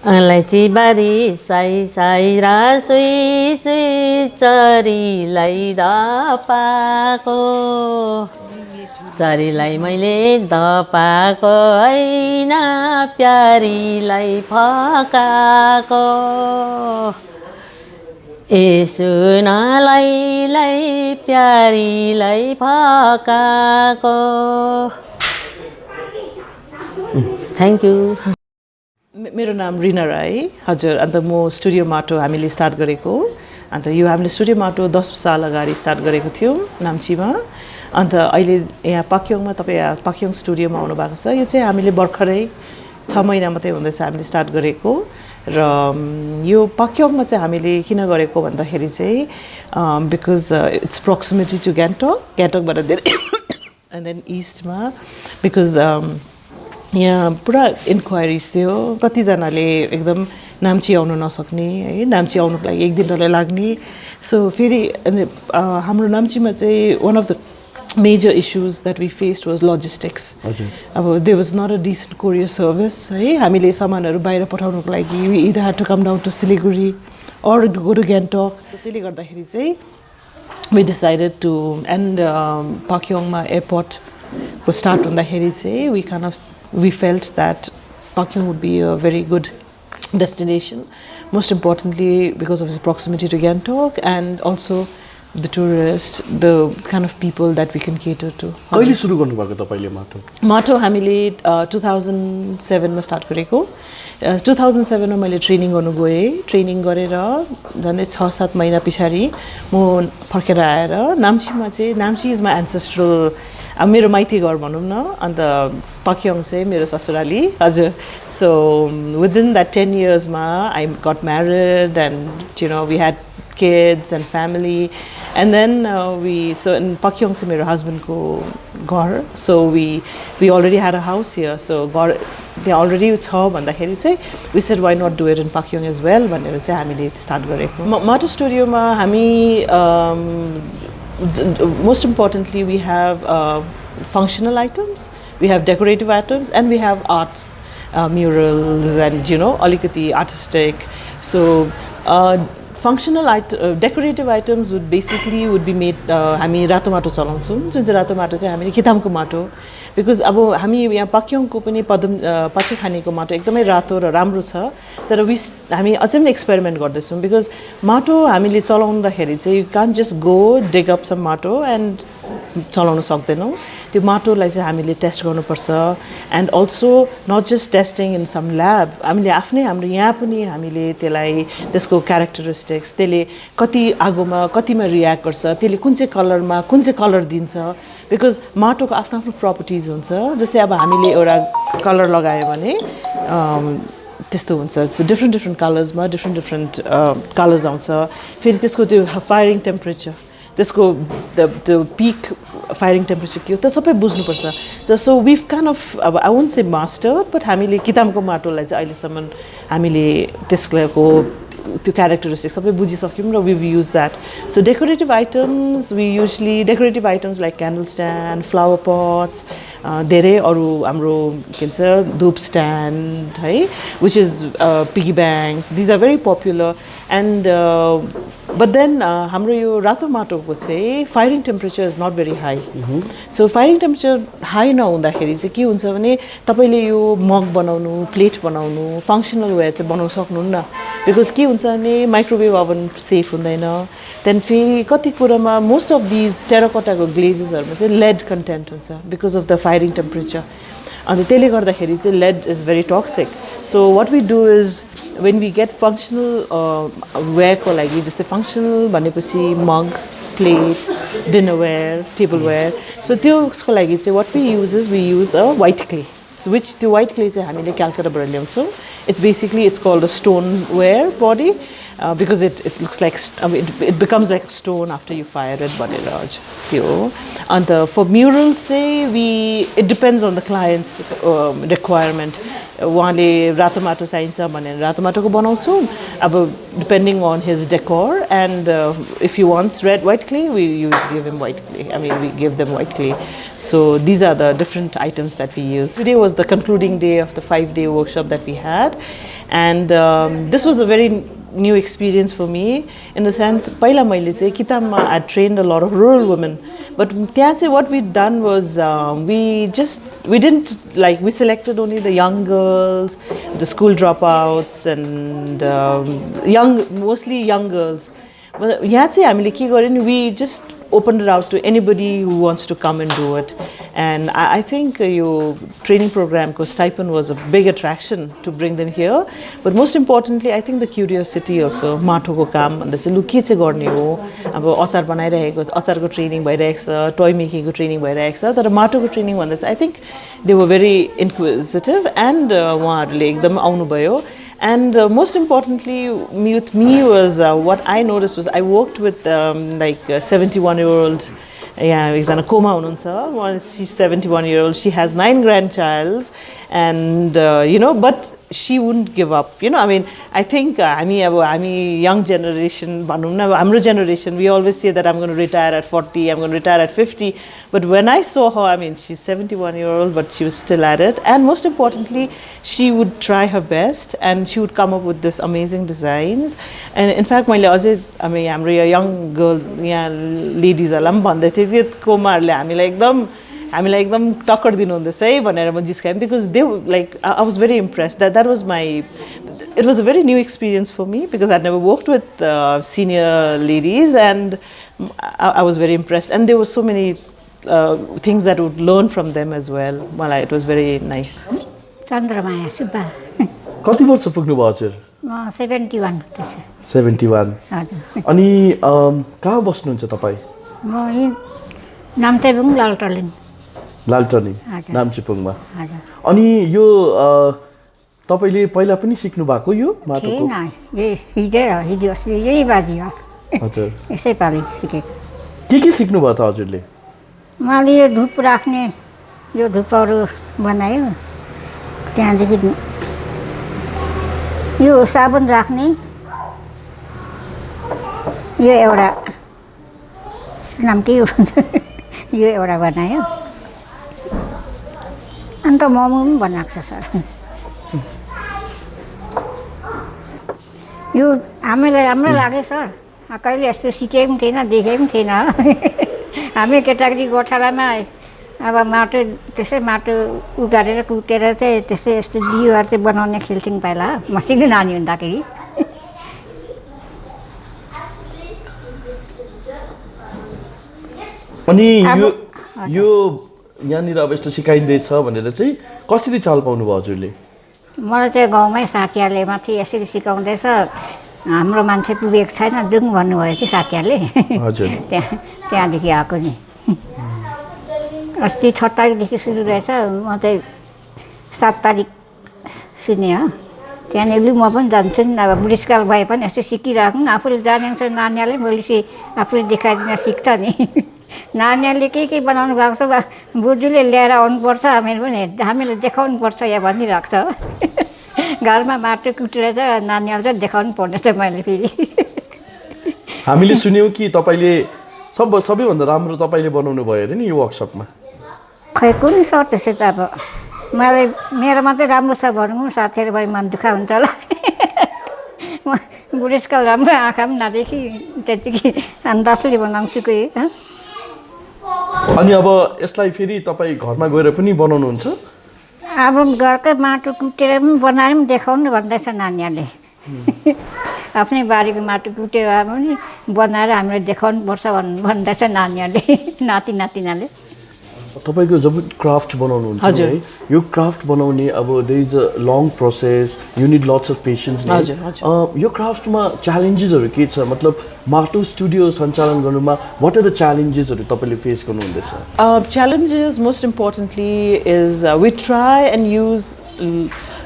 अलैँची बारी साई साई र सुई सुई चरीलाई धपाएको चरीलाई मैले धपाएको होइन प्यारीलाई फकाएको सुनलाई प्यारीलाई फकाएको थ्याङ्क यू मेरो नाम रिना राई हजुर अन्त म स्टुडियो माटो हामीले स्टार्ट गरेको अन्त यो हामीले स्टुडियो माटो 10 साल अगाडि स्टार्ट गरेको थियौँ नाम्चीमा अन्त अहिले यहाँ पाक्योङमा तपाईँ यहाँ पाक्योङ स्टुडियोमा आउनुभएको छ यो चाहिँ हामीले भर्खरै 6 महिना मात्रै हुँदैछ हामीले स्टार्ट गरेको र यो पाक्योङमा चाहिँ हामीले किन गरेको भन्दाखेरि चाहिँ बिकज इट्स प्रोक्सिमिटी टु गान्तोकबाट धेरै एन्ड देन इस्टमा बिकज यहाँ पुरा इन्क्वायरिज थियो कतिजनाले एकदम नाम्ची आउनु नसक्ने है नाम्ची आउनुको लागि एक दिन डल्लै लाग्ने सो फेरि हाम्रो नाम्चीमा चाहिँ one of the major issues that we faced was logistics अब there was not a decent courier service है हामीले सामानहरू बाहिर पठाउनुको लागि we either had to come down to Siliguri or go to Gangtok त्यसले गर्दाखेरि चाहिँ वी डिसाइडेड टु एन्ड पाक्योङमा एयरपोर्टको स्टार्ट हुँदाखेरि चाहिँ we felt that Pakyong would be a very good destination, most importantly because of its proximity to Gangtok and also the tourists, the kind of people that we can cater to. कहिले सुरु गर्नुभएको तपाईले माटो? माटो हामीले 2007 मा start गरेको 2007 मा मैले ट्रेनिङ गर्नु गएँ ट्रेनिङ गरेर झन्डै 6-7 महिना पछाडि म फर्केर आएर नाम्चीमा चाहिँ नाम्ची इज माई एन्सेस्ट्रल अब मेरो माइती घर भनौँ न अन्त पाक्योङ चाहिँ मेरो ससुराली हजुर सो विदिन द्याट 10 इयर्समा I got married and you know we had kids and family and then so in Pakyong चाहिँ मेरो हस्बेन्डको घर so we already had a house here so घर त्यहाँ already छ भन्दाखेरि चाहिँ we said why not do it in Pakyong as well भनेर चाहिँ हामीले स्टार्ट गरेको माटो स्टुडियोमा हामी most importantly we have functional items we have decorative items and we have art murals and you know alikati artistic so functional decorative items would be made हामी रातो माटो चलाउँछौँ जुन चाहिँ रातो माटो चाहिँ हामीले खितामको माटो बिकज अब हामी यहाँ पाक्योङको पनि पच्चे खानेको माटो एकदमै रातो र राम्रो छ तर हामी अझै पनि एक्सपेरिमेन्ट गर्दैछौँ बिकज माटो हामीले चलाउँदाखेरि चाहिँ you can't just go dig up some माटो एन्ड चलाउन सक्दैनौँ त्यो माटोलाई चाहिँ हामीले टेस्ट गर्नुपर्छ and also not just testing in some lab हामीले आफ्नै हाम्रो यहाँ पनि हामीले त्यसलाई त्यसको क्यारेक्टरिस्टिक्स त्यसले कति आगोमा कतिमा रियाक्ट गर्छ त्यसले कुन चाहिँ कलरमा कुन चाहिँ कलर दिन्छ बिकज माटोको आफ्नो आफ्नो प्रपर्टिज हुन्छ जस्तै अब हामीले एउटा कलर लगायो भने त्यस्तो हुन्छ डिफ्रेन्ट कलर्समा डिफ्रेन्ट कलर्स आउँछ फेरि त्यसको त्यो फायरिङ टेम्परेचर त्यसको the peak firing temperature के हो त सबै बुझ्नुपर्छ त सो we've kind of अब I won't say master but हामीले कितामको माटोलाई चाहिँ अहिलेसम्म हामीले त्यसको त्यो क्यारेक्टरिस्टिक्स सबै बुझिसक्यौँ र we've used that so decorative items decorative items like candle stand flower pots धेरै अरू हाम्रो के भन्छ धूप stand है which is piggy banks these are very popular and but then हाम्रो यो रातो माटोको चाहिँ firing temperature is not very high so firing temperature high नहुँदाखेरि चाहिँ के हुन्छ भने तपाईँले यो मग बनाउनु प्लेट बनाउनु फङ्सनल वेयर चाहिँ बनाउन सक्नुहुन्न बिकज के हुन्छ भने माइक्रोवेभ ओभन सेफ हुँदैन देन फेरि कति कुरामा मोस्ट अफ दिज टेराकोटाको ग्लेजेसहरूमा चाहिँ लेड कन्टेन्ट हुन्छ because of the firing temperature अनि त्यसले गर्दाखेरि चाहिँ lead is very toxic so what we do is when we get functional ware को लागि जस्तै functional भनेपछि mug, plate, dinnerware, tableware so त्यसको लागि चाहिँ what we use is we use a white clay so which the white clay चाहिँ हामीले क्यालकाटाबाट ल्याउँछौँ it's called a stoneware body because it looks like it becomes like a stone after you fire it. And for murals, say it depends on the client's requirement. उहाँले रातो माटो चाहिन्छ भनेर रातो माटोको बनाउँछौँ अब depending on his decor, and if he wants white clay, we give him white clay. I mean, we give them white clay. So these are the different items that we use. Today was the concluding day of the 5-day workshop that we had, and this was a very new experience for me, in the sense पहिला मैले चाहिँ किताबमा I trained a lot of rural women, but त्यहाँ चाहिँ what we'd done was we selected only the young girls, the school dropouts, and mostly young girls. But यहाँ चाहिँ हामीले के गर्यो नि, we just opened it out to anybody who wants to come and do it. And I think your training program stipend was a big attraction to bring them here. But most importantly, I think the curiosity also. Maato ko kaam भन्दा चाहिँ लु के चाहिँ गर्ने हो, अब अचार बनाइरहेको अचारको ट्रेनिङ भइरहेको छ, टोय मेकिङको ट्रेनिङ भइरहेको छ, तर माटोको ट्रेनिङ भन्दा चाहिँ I think they were very inquisitive, and उहाँहरूले एकदम आउनुभयो. And most importantly with me was what I noticed was I worked with like a 71-year-old, एकजना कोमा हुनुहुन्छ, she's 71-year-old, she has 9 grandchilds, and but she wouldn't give up. I mean, I think हामी young generation भनौँ न, हाम्रो generation, we always say that I'm going to retire at 40, I'm going to retire at 50, but when I saw her, I mean, she's 71-year-old, but she was still at it, and most importantly, she would try her best, and she would come up with this amazing designs. And in fact, हाम्रो young girls, ladiesहरूलाई पनि भन्दै थिए त्यो कोमाहरूले हामीलाई एकदम टक्कर दिनुहुँदैछ है भनेर म जिस्काएँ, because they like I was very impressed. That was it was a very new experience for me, because I'd never worked with senior ladies, and I was very impressed, and there were so many things that I would learn from them as well. It was very nice. Chandramaya Subba कति वर्ष पुग्नु भयो हजुर? म 71 त्यसो 71. हजुर अनि कहाँ बस्नुहुन्छ तपाईँ? म यही नाम्चेबुङ लालटनी नाम्चेबुङमा. हजुर अनि यो तपाईले पहिला पनि सिक्नु भएको यो माटोको? थिएन, हिजो अस्ति यही बाजी हो. हजुर यसै पालि सिकेको. के सिक्नु भयो त हजुरले? मैले यो धुप राख्ने यो धुपहरू बनायो, त्यहाँदेखि यो साबुन राख्ने यो एउटा नाम के हो यो एउटा बनायो, अन्त मोमो पनि बनाएको छ सर. यो हामीलाई राम्रो लाग्यो सर, कहिले यस्तो सिकेको पनि थिएन, देखेको पनि थिएन. हामी केटाकेटी गोठालामा अब माटो त्यसै माटो उगारेर कुटेर चाहिँ त्यसै यस्तो दियोहरू चाहिँ बनाउने खेल्थ्यौँ पहिला, मसिनो नानी हुँदाखेरि. अनि यो यहाँनिर अब यस्तो सिकाइँदैछ भनेर चाहिँ कसरी चाल पाउनु भयो हजुरले? मलाई चाहिँ गाउँमै साथीहरूले माथि यसरी सिकाउँदैछ, हाम्रो मान्छे पुगेको छैन, जाउँ भन्नुभयो कि साथीहरूले. हजुर त्यहाँदेखि आएको नि. अस्ति 6 तारिकदेखि सुरु रहेछ, म चाहिँ 7 तारिक सुने हो. त्यहाँनिर म पनि जान्छु नि, अब बुढेसकाल भए पनि यस्तो सिकिराखौँ, आफूले जानेको छ नानीहरूले भोलि आफूले देखाइदिन सिक्छ नि. नानीहरूले के बनाउनु भएको छ, बोजूले ल्याएर आउनुपर्छ, हामीले देखाउनु पर्छ या भनिरहेको छ. घरमा माटो कुटेर चाहिँ नानीहरूले चाहिँ देखाउनु पर्नेछ. मैले फेरि हामीले सुन्यौँ कि तपाईँले सबैभन्दा राम्रो तपाईँले बनाउनु भयो अरे नि यो वर्कसपमा? खै कुनै सर त्यसै त अब मेरो मात्रै राम्रो छ भनौँ, साथीहरू भए मन दुःख हुन्छ होला. बुढेसकाल राम्रो आँखा पनि नदेखि त्यतिकै अन्दाजले बनाउँछु कोही. अनि अब यसलाई फेरि तपाईँ घरमा गएर पनि बनाउनुहुन्छ? अब घरकै माटो कुटेर पनि बनाएर पनि देखाउनु भन्दैछ नानीहरूले. आफ्नै बारीको माटो कुटेर पनि बनाएर हामीले देखाउनु पर्छ भन्दैछ नानीहरूले, नाति नातिनाले. तपाईको जब क्राफ्ट बनाउनुहुन्छ है, यो क्राफ्ट बनाउने अब there is a long process, you need lots of patience. यो क्राफ्टमा च्यालेन्जेसहरू के छ? मतलब माटो स्टुडियो सञ्चालन गर्नुमा व्हाट आर द च्यालेन्जेसहरू तपाईले फेस गर्नुहुँदैछ? Challenges most importantly is we try and use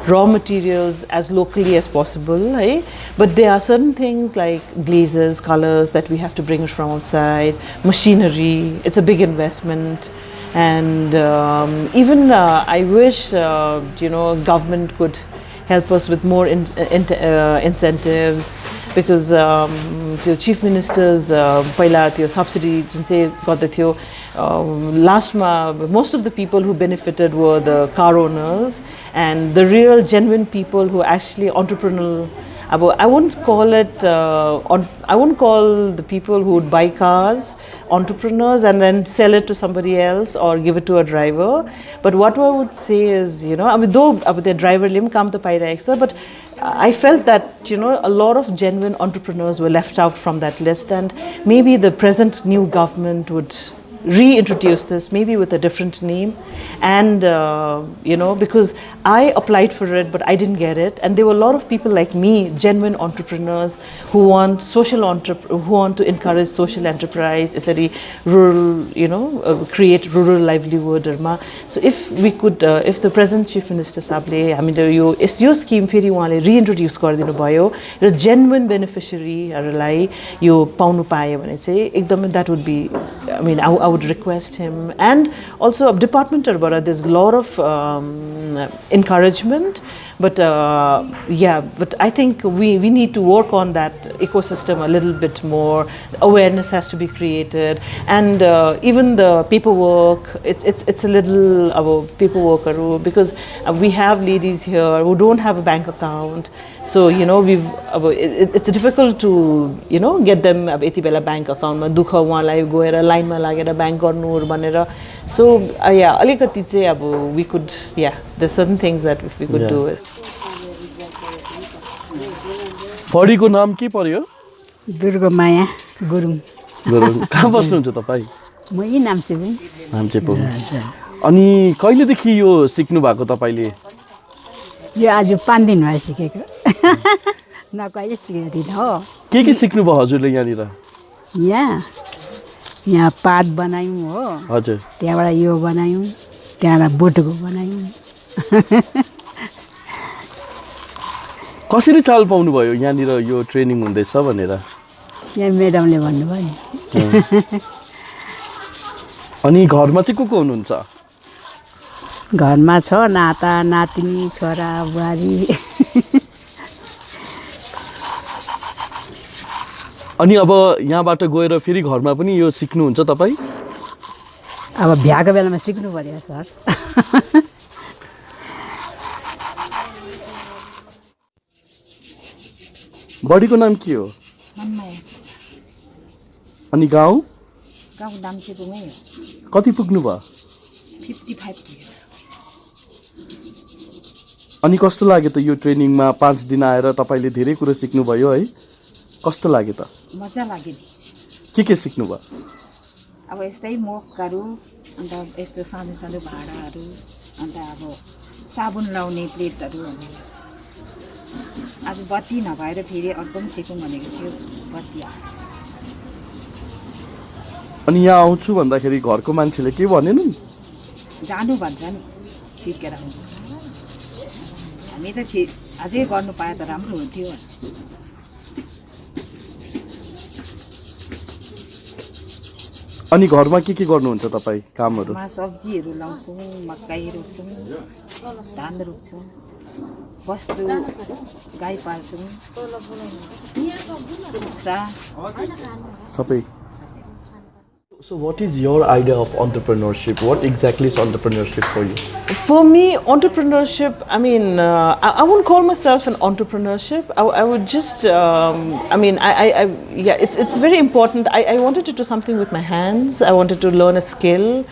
raw materials as locally as possible, eh? But there are certain things like glazes, colors that we have to bring from outside, machinery, it's a big investment. And even I wish, government could help us with more incentives, because the chief minister's paila त्यो subsidy जुन चाहिँ गर्दै थियो lastमा most of the people who benefited were the car owners and the real genuine people who actually entrepreneurial. I won't call the people who would buy cars entrepreneurs and then sell it to somebody else or give it to a driver. But what I would say is, though the driver lim kam ta pairaheko cha, but I felt that, a lot of genuine entrepreneurs were left out from that list, and maybe the present new government would reintroduce this, maybe with a different name. And because I applied for it but I didn't get it, and there were a lot of people like me, genuine entrepreneurs who want who want to encourage social enterprise, यसरी rural, create rural livelihood. So if we could, if the present chief minister साहबले हामीले यो scheme फेरि उहाँले reintroduce गरिदिनु भयो र genuine beneficiaryहरूलाई यो पाउनु पाए भने चाहिँ एकदमै that would be, I would request him, and also department there's a lot of encouragement, but but I think we need to work on that ecosystem a little bit more. Awareness has to be created, and even the paperwork, it's a little paperwork, because we have ladies here who don't have a bank account, so it's difficult to get them यति बेला bank account मा दुख उहाँलाई गएर line मा लागेर bank गर्नु भनेर. So अलिकति चाहिँ we could, there's certain things that if we could do it. पढीको नाम के पर्यो? दुर्गामाया गुरुङ। कहाँ बस्नुहुन्छ तपाईँ? म यही नाम्चेबुङ। नाम्चेबुङ। अनि कहिलेदेखि यो सिक्नु भएको तपाईले? यो आज 5 दिन भयो सिकेको। न कहिले सिकेको थिइनँ हो। के सिक्नु भयो हजुरले यहाँनिर? यहाँ पात बनायौँ हो। हजुर। त्यहाँबाट यो बनायौँ, त्यहाँबाट बोटको बनायौँ। कसरी चाल पाउनु भयो यहाँनिर यो ट्रेनिङ हुँदैछ भनेर? यहाँ म्याडमले भन्नुभयो नि। अनि घरमा चाहिँ को हुनुहुन्छ? घरमा छ नाता नातिनी छोरा बुहारी। अनि अब यहाँबाट गएर फेरि घरमा पनि यो सिक्नुहुन्छ तपाईँ? अब भ्याएको बेलामा सिक्नु पर्यो सर। बडीको नाम के हो? अनि गाउँ? गाउँ नाम्चेबुङै हो। कति पुग्नु भयो? 55 पुग्यो। अनि कस्तो लाग्यो त यो ट्रेनिङमा 5 दिन आएर तपाईले धेरै कुरा सिक्नु भयो है? कस्तो लाग्यो त? मजा लाग्यो नि। के सिक्नु भयो? अब यस्तै मोकहरू, अन्त यस्तो सानो सानो भाँडाहरू, अन्त अब साबुन लाउने प्लेटहरू भनेर। आज बत्ती नभएर फेरि अर्को पनि सिकौँ भनेको थियो, बत्ती आयो। अनि यहाँ आउँछु भन्दाखेरि घरको मान्छेले के भनेनन्? जानु भन्छ नि, सिकेर आउनु। हामी त अझै गर्नु पाए त राम्रो हुन्थ्यो। अनि घरमा के गर्नुहुन्छ तपाईँ कामहरू? सब्जीहरू लाउँछौँ, मकै रोप्छौँ, धान रोप्छौँ, वस्तु गाई पाल्छौँ, कुखुरा सबै। So what is your idea of entrepreneurship? What exactly is entrepreneurship for you? For me, entrepreneurship, I won't call myself an entrepreneurship. I would just, it's very important. I wanted to do something with my hands. I wanted to learn a skill.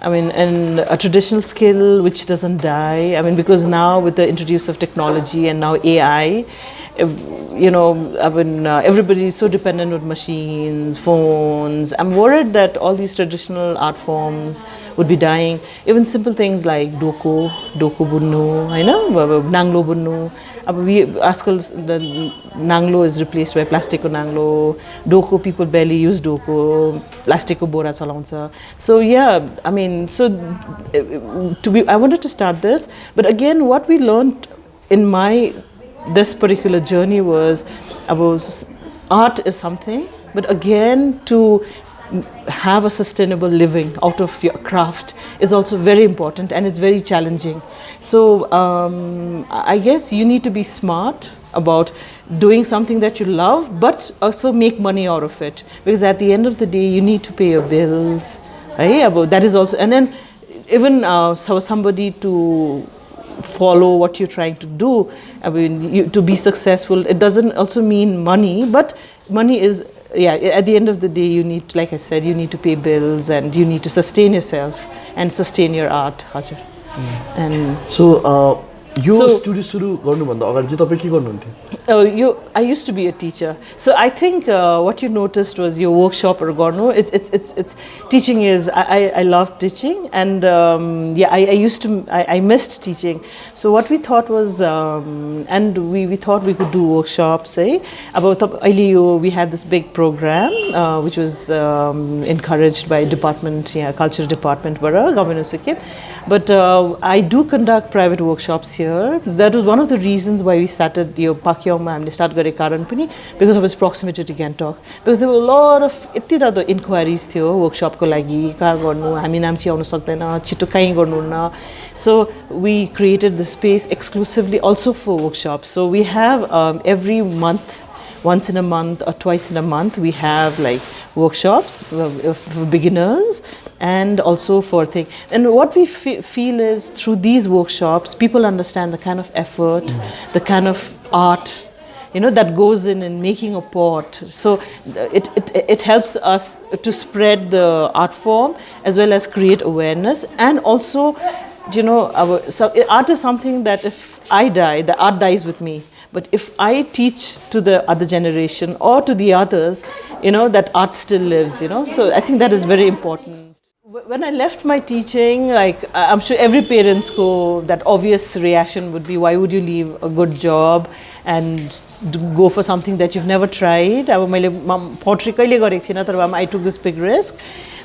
And a traditional skill which doesn't die. Because now with the introduce of technology and now AI, everybody is so dependent on machines, phones. I'm worried that all these traditional art forms would be dying. Even simple things like doko bunnu, nanglo bunnu. The nanglo is replaced by plastiko nanglo. Doko, people barely use doko. Plastiko bora chalauncha. So I wanted to start this, but again, what we learned in my this particular journey was about art is something, but again to have a sustainable living out of your craft is also very important, and it's very challenging. So I guess you need to be smart about doing something that you love, but also make money out of it, because at the end of the day you need to pay your bills, right? About that is also, and then even so somebody to follow what you're trying to do, I mean, to be successful, it doesn't also mean money, but money is, yeah, at the end of the day you need, like I said, you need to pay bills and you need to sustain yourself and sustain your art. Hazur. And so यो studio सुरु गर्नुभन्दा अगाडि चाहिँ तपाई के गर्नुहुन्थ्यो? I used to be a teacher. So I think what you noticed was your workshop or garno. It's teaching is I love teaching, and yeah, I missed teaching. So what we thought was, and we thought we could do workshops. About we had this big program which was encouraged by culture department, government of Sikkim. But I do conduct private workshops here. That was one of the reasons why we started Pakyongma and start gare karan pani, because of its proximity to Gangtok. Because there were a lot of inquiries workshop ko lagi ka garnu hami namchi aunu sakdaina chito kai garnu na. So we created the space exclusively also for workshops. So we have every month, once in a month or twice in a month, we have like workshops for beginners and also for things. And what we feel is through these workshops, people understand the kind of effort, the kind of art, that goes in making a pot. So it helps us to spread the art form as well as create awareness. And also, art is something that if I die, the art dies with me. But if I teach to the other generation or to the others, that art still lives, So I think that is very important. When I left my teaching, like I'm sure every parent's that obvious reaction would be, why would you leave a good job and go for something that you've never tried? Pottery I took this big risk.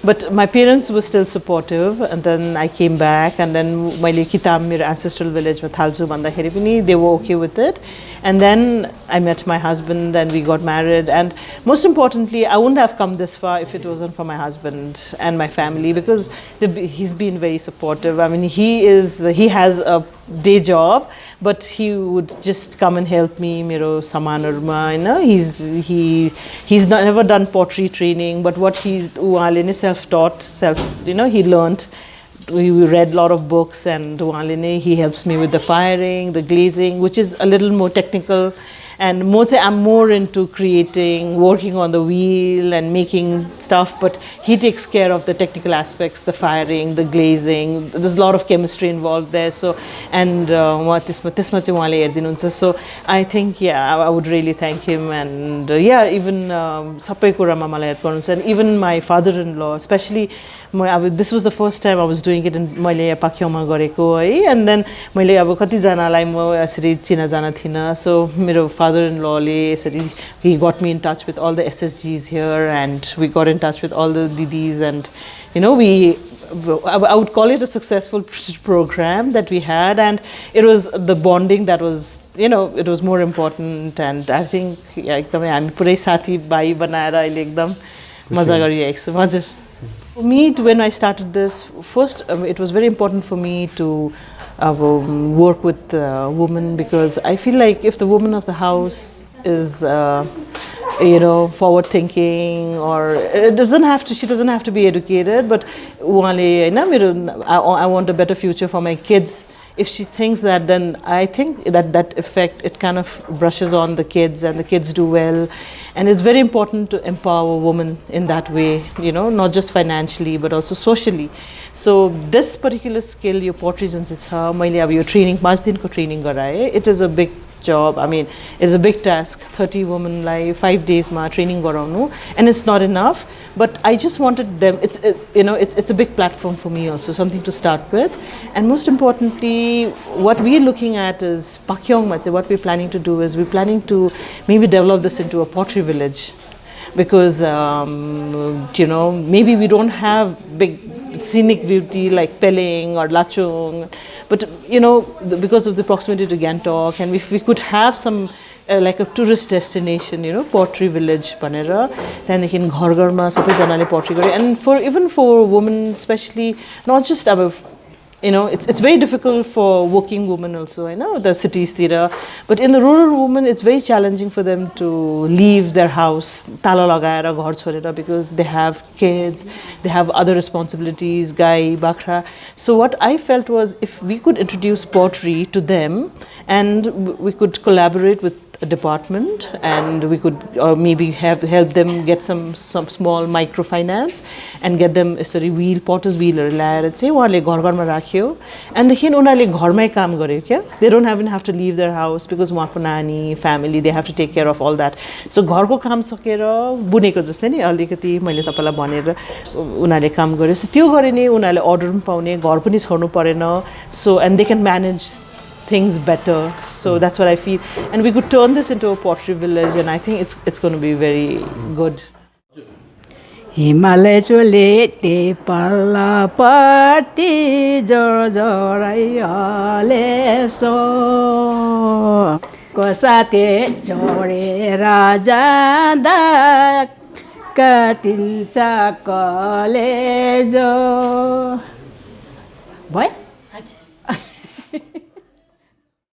But my parents were still supportive, and then I came back, and then my ancestral village, they were okay with it. And then I met my husband and we got married. And most importantly, I wouldn't have come this far if it wasn't for my husband and my family, because he's been very supportive. I mean, he has a day job, but he would just come and help me, saman urma, he's never done pottery training, but what he's self-taught, he learned. We read a lot of books, and he helps me with the firing, the glazing, which is a little more technical. And I'm more into creating, working on the wheel and making stuff, but he takes care of the technical aspects, the firing, the glazing. There's a lot of chemistry involved there. So, and so I think, yeah, I would really thank him. And yeah, even and even my father-in-law, especially, this was the first time I was doing it in Pakyongma gareko, and then so my father-in-law, he got me in touch with all the SSGs here, and we got in touch with all the Didis, and I would call it a successful program that we had, and it was the bonding that was, it was more important. And I think I'm purai sathi bhai banaera aile ekdam maza गरिरहेको छु. For me, when I started this, first it was very important for me to work with women, because I feel like if the woman of the house is forward thinking, or she doesn't have to be educated, but I want a better future for my kids. If she thinks that, then I think that effect, it kind of brushes on the kids, and the kids do well. And it's very important to empower women in that way, not just financially, but also socially. So this particular skill, your pottery your training, 5 dinko training garaye, it is a big job. I mean, it's a big task. 30 women 5 days ma training garaunu, and it's not enough. But I just wanted them. It's a big platform for me also, something to start with. And most importantly, what we're looking at is Pakyongma. What we're planning to do is we're planning to maybe develop this into a pottery village, because maybe we don't have big scenic beauty like Peleng or Lachung. But because of the proximity to Gangtok, and if we could have some like a tourist destination, pottery village banera, then देखि घर घरमा सबैजनाले pottery गरे. And even for women especially, not just about it's very difficult for working women also, I know, the cities there. But in the rural women, it's very challenging for them to leave their house, tala lagaera ghar chhodera, because they have kids, they have other responsibilities, gai, bakra. So what I felt was, if we could introduce pottery to them, and we could collaborate with a department, and we could maybe help them get some small microfinance and get them a potter's wheel ल्याएर चाहिँ उहाँले घर घरमा राख्यो, and देखिन उनीहरूले घरमै काम गर्यो क्या. They don't even have to leave their house because उहाँको नानी, family, they have to take care of all that. So घरको काम सकेर बुनेको जस्तै नि अलिकति मैले तपाईलाई भनेर उनीहरूले काम गर्यो. So त्यो गरे नि उनीहरूले अर्डर पनि पाउने, घर पनि छोड्नु परेन. So and they can manage things better. So that's what I feel, and we could turn this into a pottery village, and I think it's going to be very good. Himalaya चोले पल्लापट्टि जोरै हलेसो कोसाते छोडेर जाँदा कटिन्छ कलेजो भयो.